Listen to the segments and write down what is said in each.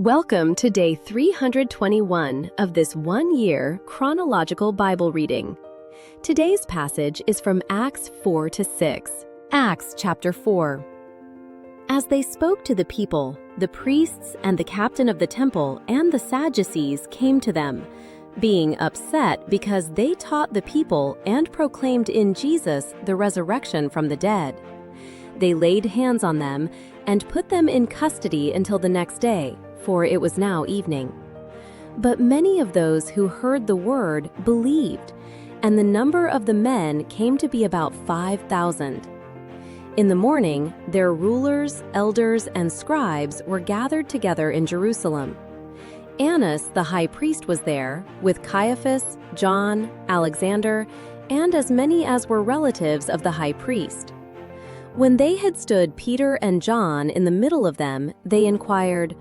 Welcome to day 321 of this one-year chronological Bible reading. Today's passage is from Acts 4-6. Acts chapter 4. As they spoke to the people, the priests and the captain of the temple and the Sadducees came to them, being upset because they taught the people and proclaimed in Jesus the resurrection from the dead. They laid hands on them and put them in custody until the next day, for it was now evening. But many of those who heard the word believed, and the number of the men came to be about 5,000. In the morning, their rulers, elders, and scribes were gathered together in Jerusalem. Annas the high priest was there, with Caiaphas, John, Alexander, and as many as were relatives of the high priest. When they had stood Peter and John in the middle of them, they inquired,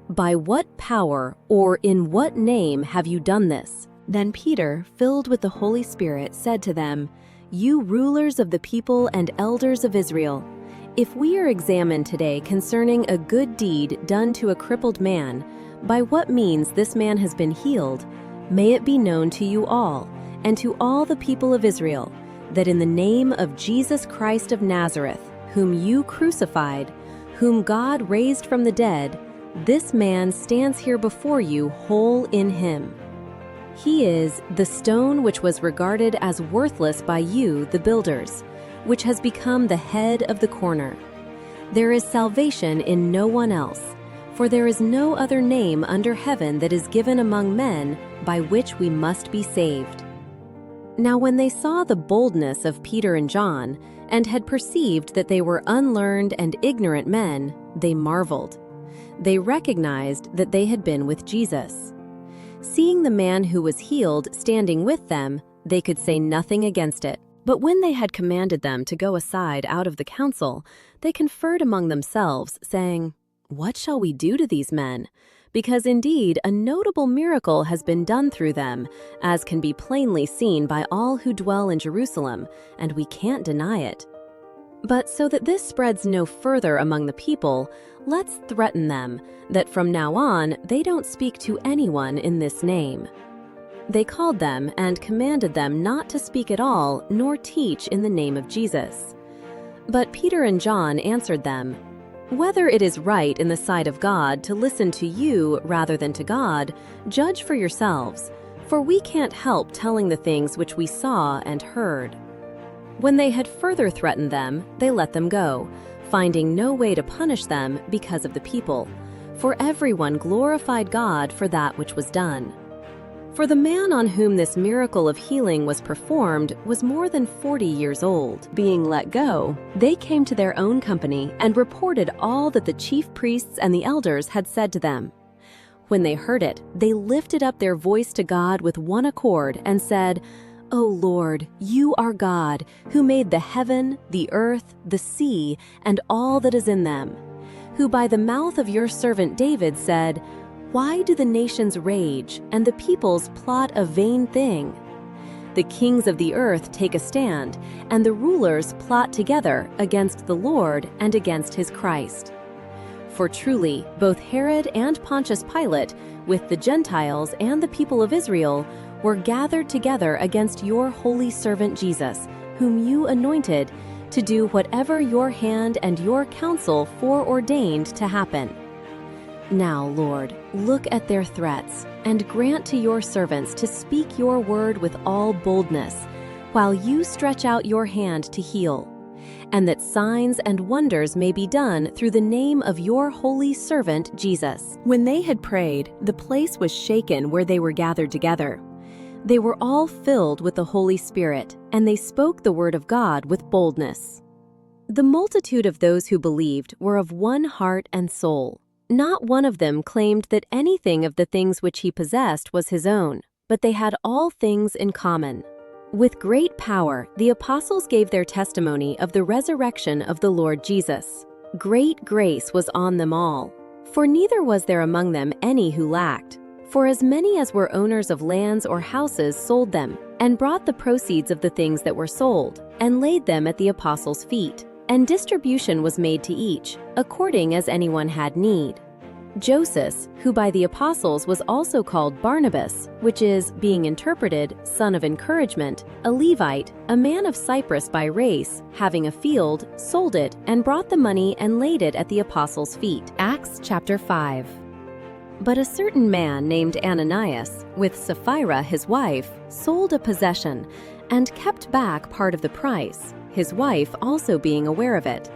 "By what power or in what name have you done this?" Then Peter, filled with the Holy Spirit, said to them, "You rulers of the people and elders of Israel, if we are examined today concerning a good deed done to a crippled man, by what means this man has been healed, may it be known to you all, and to all the people of Israel, that in the name of Jesus Christ of Nazareth, whom you crucified, whom God raised from the dead, this man stands here before you whole in him. He is the stone which was regarded as worthless by you, the builders, which has become the head of the corner. There is salvation in no one else, for there is no other name under heaven that is given among men by which we must be saved." Now when they saw the boldness of Peter and John, and had perceived that they were unlearned and ignorant men, they marveled. They recognized that they had been with Jesus. Seeing the man who was healed standing with them, they could say nothing against it. But when they had commanded them to go aside out of the council, they conferred among themselves, saying, "What shall we do to these men? Because indeed a notable miracle has been done through them, as can be plainly seen by all who dwell in Jerusalem, and we can't deny it. But so that this spreads no further among the people, let's threaten them, that from now on they don't speak to anyone in this name." They called them and commanded them not to speak at all, nor teach in the name of Jesus. But Peter and John answered them, "Whether it is right in the sight of God to listen to you rather than to God, judge for yourselves, for we can't help telling the things which we saw and heard." When they had further threatened them, they let them go, finding no way to punish them because of the people, for everyone glorified God for that which was done. For the man on whom this miracle of healing was performed was more than 40 years old. Being let go, they came to their own company and reported all that the chief priests and the elders had said to them. When they heard it, they lifted up their voice to God with one accord and said, "O Lord, you are God, who made the heaven, the earth, the sea, and all that is in them, who by the mouth of your servant David said, 'Why do the nations rage, and the peoples plot a vain thing? The kings of the earth take a stand, and the rulers plot together against the Lord and against his Christ.' For truly, both Herod and Pontius Pilate, with the Gentiles and the people of Israel, were gathered together against your holy servant Jesus, whom you anointed, to do whatever your hand and your counsel foreordained to happen. Now, Lord, look at their threats, and grant to your servants to speak your word with all boldness, while you stretch out your hand to heal, and that signs and wonders may be done through the name of your holy servant Jesus." When they had prayed, the place was shaken where they were gathered together. They were all filled with the Holy Spirit, and they spoke the word of God with boldness. The multitude of those who believed were of one heart and soul. Not one of them claimed that anything of the things which he possessed was his own, but they had all things in common. With great power, the apostles gave their testimony of the resurrection of the Lord Jesus. Great grace was on them all, for neither was there among them any who lacked. For as many as were owners of lands or houses sold them, and brought the proceeds of the things that were sold, and laid them at the apostles' feet, and distribution was made to each, according as anyone had need. Joseph, who by the apostles was also called Barnabas, which is, being interpreted, son of encouragement, a Levite, a man of Cyprus by race, having a field, sold it, and brought the money and laid it at the apostles' feet. Acts chapter 5. But a certain man named Ananias, with Sapphira his wife, sold a possession, and kept back part of the price, his wife also being aware of it.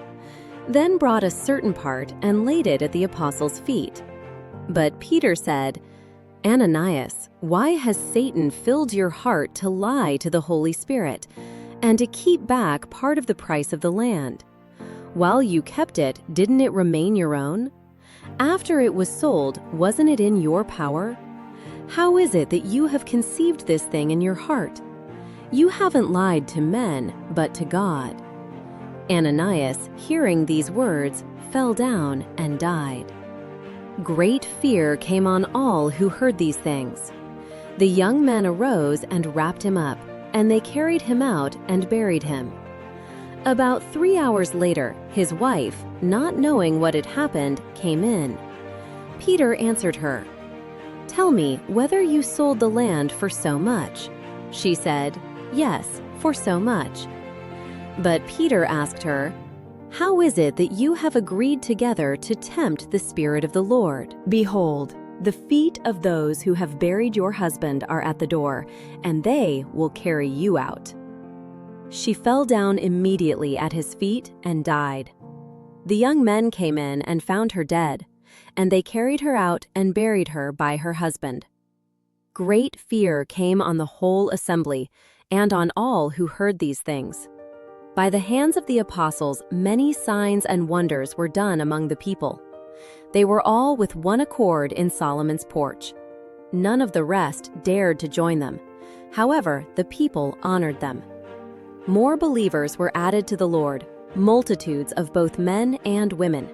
Then brought a certain part and laid it at the apostles' feet. But Peter said, Ananias, why has Satan filled your heart to lie to the Holy Spirit, and to keep back part of the price of the land? While you kept it, didn't it remain your own? After it was sold, wasn't it in your power? How is it that you have conceived this thing in your heart? You haven't lied to men, but to God. Ananias, hearing these words, fell down and died. Great fear came on all who heard these things. The young men arose and wrapped him up, and they carried him out and buried him. About 3 hours later, his wife, not knowing what had happened, came in. Peter answered her, Tell me whether you sold the land for so much. She said, Yes, for so much. But Peter asked her, How is it that you have agreed together to tempt the Spirit of the Lord? Behold, the feet of those who have buried your husband are at the door, and they will carry you out. She fell down immediately at his feet and died. The young men came in and found her dead, and they carried her out and buried her by her husband. Great fear came on the whole assembly and on all who heard these things. By the hands of the apostles, many signs and wonders were done among the people. They were all with one accord in Solomon's porch. None of the rest dared to join them. However, the people honored them. More believers were added to the Lord, multitudes of both men and women.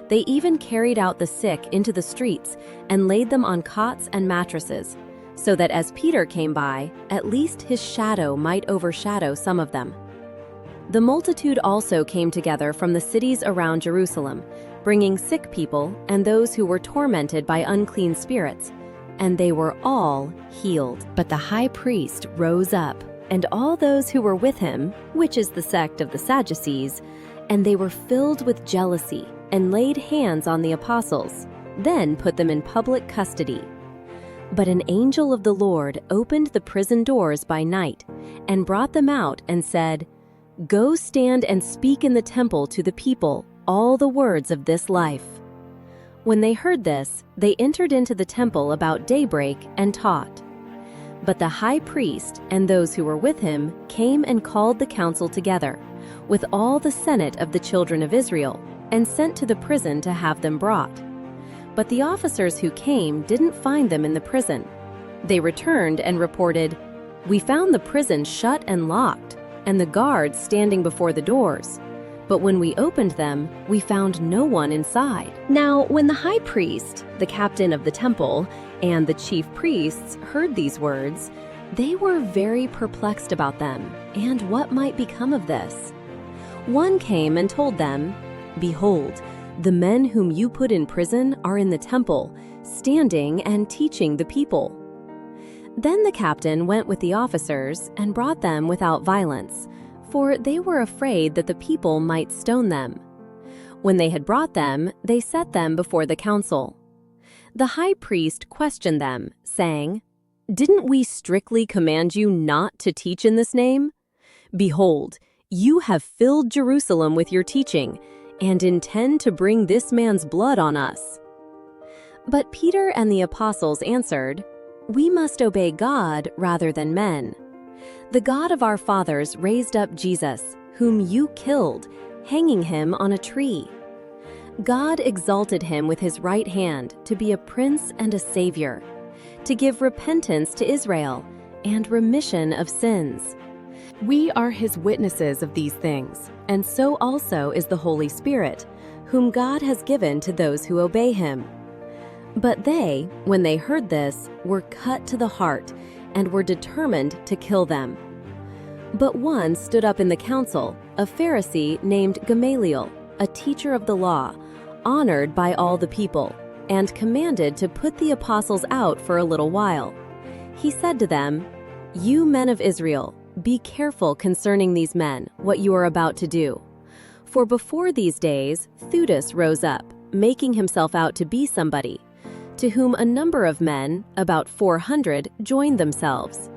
They even carried out the sick into the streets and laid them on cots and mattresses, so that as Peter came by, at least his shadow might overshadow some of them. The multitude also came together from the cities around Jerusalem, bringing sick people and those who were tormented by unclean spirits, and they were all healed. But the high priest rose up, and all those who were with him, which is the sect of the Sadducees, and they were filled with jealousy, and laid hands on the apostles, then put them in public custody. But an angel of the Lord opened the prison doors by night, and brought them out and said, Go stand and speak in the temple to the people all the words of this life. When they heard this, they entered into the temple about daybreak and taught. But the high priest and those who were with him came and called the council together, with all the senate of the children of Israel, and sent to the prison to have them brought. But the officers who came didn't find them in the prison. They returned and reported, We found the prison shut and locked, and the guards standing before the doors. But when we opened them, we found no one inside. Now, when the high priest, the captain of the temple, and the chief priests heard these words, they were very perplexed about them, and what might become of this. One came and told them, Behold, the men whom you put in prison are in the temple, standing and teaching the people. Then the captain went with the officers and brought them without violence, for they were afraid that the people might stone them. When they had brought them, they set them before the council. The high priest questioned them, saying, Didn't we strictly command you not to teach in this name? Behold, you have filled Jerusalem with your teaching, and intend to bring this man's blood on us. But Peter and the apostles answered, We must obey God rather than men. The God of our fathers raised up Jesus, whom you killed, hanging him on a tree. God exalted him with his right hand to be a prince and a savior, to give repentance to Israel and remission of sins. We are his witnesses of these things, and so also is the Holy Spirit, whom God has given to those who obey him. But they, when they heard this, were cut to the heart and were determined to kill them. But one stood up in the council, a Pharisee named Gamaliel, a teacher of the law, honored by all the people. and commanded to put the apostles out for a little while. He said to them, "You men of Israel, be careful concerning these men, what you are about to do. For before these days, Theudas rose up, making himself out to be somebody, to whom a number of men, about 400, joined themselves.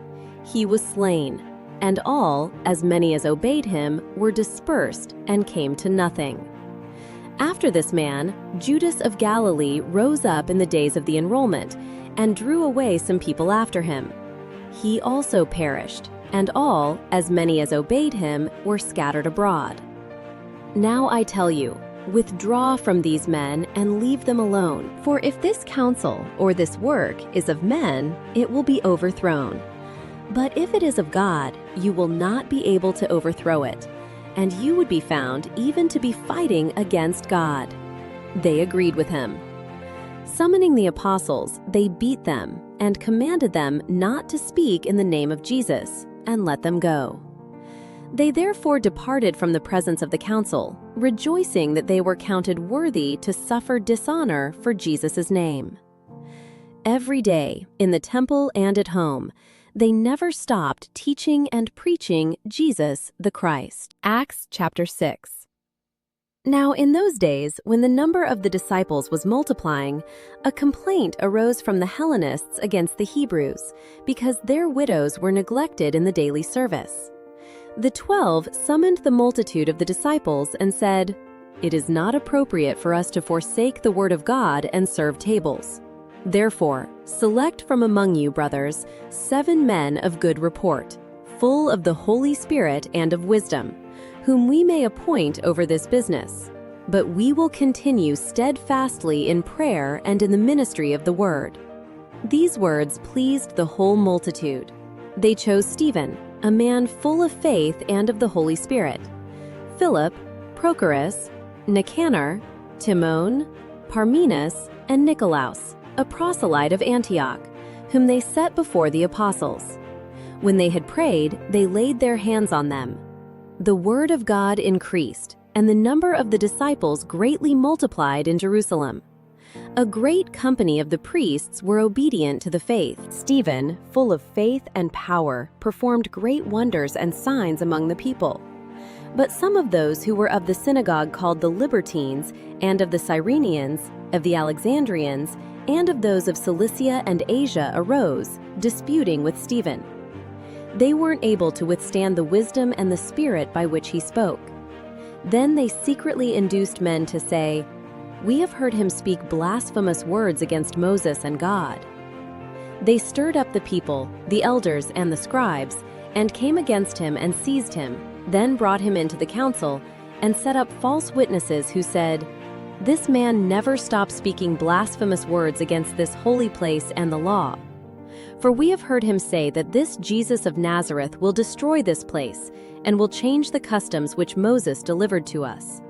He was slain, and all, as many as obeyed him, were dispersed and came to nothing. After this man, Judas of Galilee rose up in the days of the enrollment, and drew away some people after him. He also perished, and all, as many as obeyed him, were scattered abroad. Now I tell you, withdraw from these men and leave them alone. For if this counsel or this work is of men, it will be overthrown. But if it is of God, you will not be able to overthrow it, and you would be found even to be fighting against God." They agreed with him. Summoning the apostles, they beat them and commanded them not to speak in the name of Jesus, and let them go. They therefore departed from the presence of the council, rejoicing that they were counted worthy to suffer dishonor for Jesus' name. Every day, in the temple and at home, they never stopped teaching and preaching Jesus the Christ. Acts chapter 6. Now in those days, when the number of the disciples was multiplying, a complaint arose from the Hellenists against the Hebrews, because their widows were neglected in the daily service. The 12 summoned the multitude of the disciples and said, "It is not appropriate for us to forsake the word of God and serve tables. Therefore, select from among you, brothers, 7 men of good report, full of the Holy Spirit and of wisdom, whom we may appoint over this business. But we will continue steadfastly in prayer and in the ministry of the word." These words pleased the whole multitude. They chose Stephen, a man full of faith and of the Holy Spirit, Philip, Prochorus, Nicanor, Timon, Parmenas, and Nicolaus, a proselyte of Antioch, whom they set before the apostles. When they had prayed, they laid their hands on them. The word of God increased, and the number of the disciples greatly multiplied in Jerusalem. A great company of the priests were obedient to the faith. Stephen, full of faith and power, performed great wonders and signs among the people. But some of those who were of the synagogue called the Libertines, and of the Cyrenians, of the Alexandrians, and of those of Cilicia and Asia arose, disputing with Stephen. They weren't able to withstand the wisdom and the spirit by which he spoke. Then they secretly induced men to say, "We have heard him speak blasphemous words against Moses and God." They stirred up the people, the elders and the scribes, and came against him and seized him, then brought him into the council, and set up false witnesses who said, "This man never stopped speaking blasphemous words against this holy place and the law. For we have heard him say that this Jesus of Nazareth will destroy this place, and will change the customs which Moses delivered to us."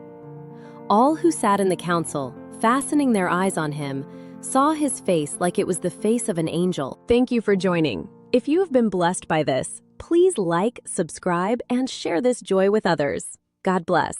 All who sat in the council, fastening their eyes on him, saw his face like it was the face of an angel. Thank you for joining. If you have been blessed by this, please like, subscribe, and share this joy with others. God bless.